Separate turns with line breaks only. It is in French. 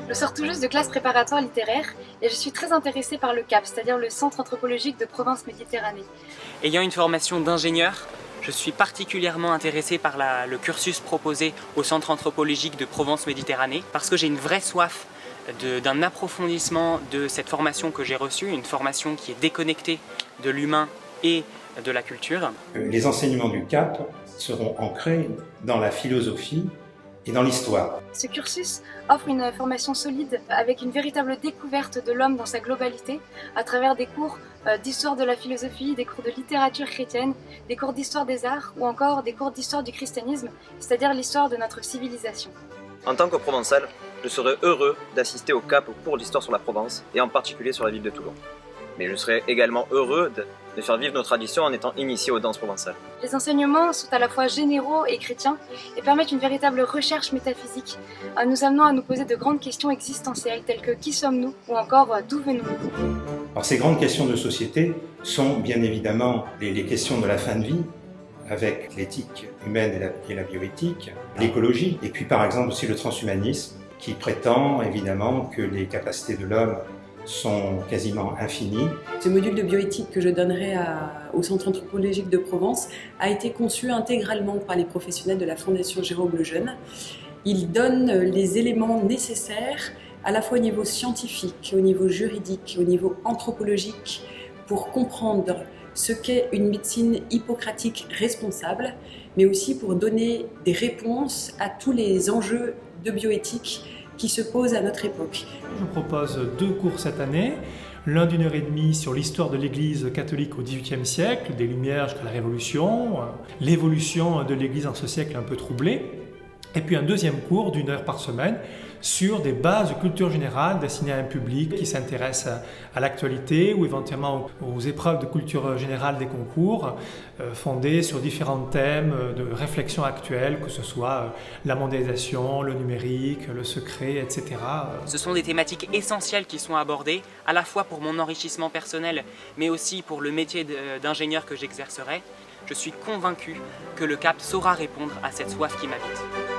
Je sors tout juste de classe préparatoire littéraire et je suis très intéressée par le CAP, c'est-à-dire le Centre anthropologique de Provence-Méditerranée.
Ayant une formation d'ingénieur, je suis particulièrement intéressé par le cursus proposé au Centre anthropologique de Provence-Méditerranée parce que j'ai une vraie soif d'un approfondissement de cette formation que j'ai reçue, une formation qui est déconnectée de l'humain et de la culture.
Les enseignements du CAP seront ancrés dans la philosophie et dans l'histoire.
Ce cursus offre une formation solide avec une véritable découverte de l'homme dans sa globalité à travers des cours d'histoire de la philosophie, des cours de littérature chrétienne, des cours d'histoire des arts ou encore des cours d'histoire du christianisme, c'est-à-dire l'histoire de notre civilisation.
En tant que Provençal, je serais heureux d'assister au CAP au cours d'histoire sur la Provence et en particulier sur la ville de Toulon. Mais je serais également heureux de faire vivre nos traditions en étant initié aux danses provençales.
Les enseignements sont à la fois généraux et chrétiens et permettent une véritable recherche métaphysique, nous amenant à nous poser de grandes questions existentielles telles que qui sommes-nous ou encore d'où venons-nous.
Alors, ces grandes questions de société sont bien évidemment les questions de la fin de vie, avec l'éthique humaine et la bioéthique, l'écologie, et puis par exemple aussi le transhumanisme, qui prétend évidemment que les capacités de l'homme sont quasiment infinies.
Ce module de bioéthique que je donnerai au Centre anthropologique de Provence a été conçu intégralement par les professionnels de la Fondation Jérôme Lejeune. Il donne les éléments nécessaires à la fois au niveau scientifique, au niveau juridique, au niveau anthropologique pour comprendre ce qu'est une médecine hippocratique responsable, mais aussi pour donner des réponses à tous les enjeux de bioéthique qui se posent à notre époque.
Je vous propose 2 cours cette année, l'un d'1h30 sur l'histoire de l'Église catholique au XVIIIe siècle, des Lumières jusqu'à la Révolution, l'évolution de l'Église en ce siècle un peu troublé, et puis un deuxième cours d'1 heure par semaine sur des bases de culture générale destinées à un public qui s'intéresse à l'actualité ou éventuellement aux épreuves de culture générale des concours fondées sur différents thèmes de réflexion actuelle, que ce soit la mondialisation, le numérique, le secret, etc.
Ce sont des thématiques essentielles qui sont abordées, à la fois pour mon enrichissement personnel, mais aussi pour le métier d'ingénieur que j'exercerai. Je suis convaincu que le CAP saura répondre à cette soif qui m'habite.